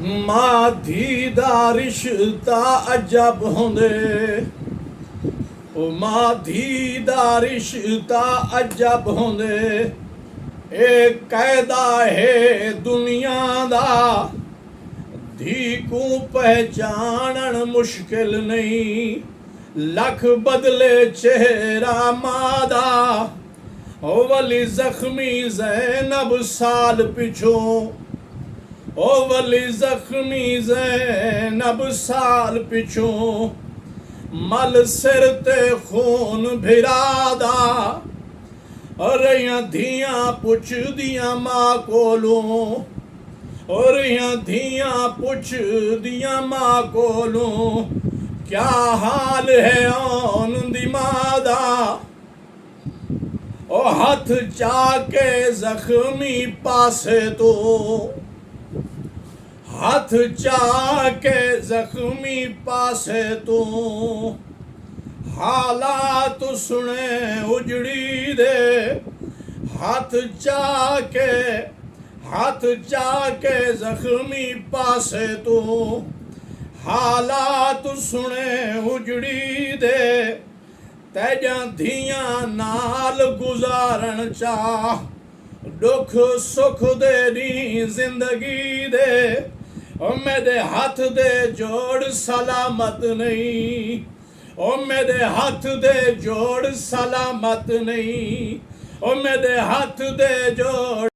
मां धी दा रिश्ता अजब होंदे, ओ मां धी दा रिश्ता अजब होंदे। ए कायदा है दुनिया दा, धी को पहचानन मुश्किल नहीं। लख बदले चेहरा मां दा, ओ वली जख्मी ज़ैनब साल पिछों, ओ वली जख्मी ज़ैनब साल पिछों। मल सिर ते खून भिरादा, और धियां पुछदियां मां कोलों, और धियां पुछदियां मां कोलों। क्या हाल है औन दी मां दा, ओ हथ चाके जख्मी पासे तो, हथ चाके जख्मी पासे तो। हालात सुने उजड़ी दे, हाथ चाके जख्मी पासे तो। हालात सुने उजड़ी दे, तेजा धियां नाल गुजारण चाह। दुख सुख दे नी जिंदगी दे, ओ मेरे हाथ दे जोड़ सलामत नहीं, ओ मेरे हाथ दे जोड़ सलामत नहीं, ओ मेरे हाथ दे जोड़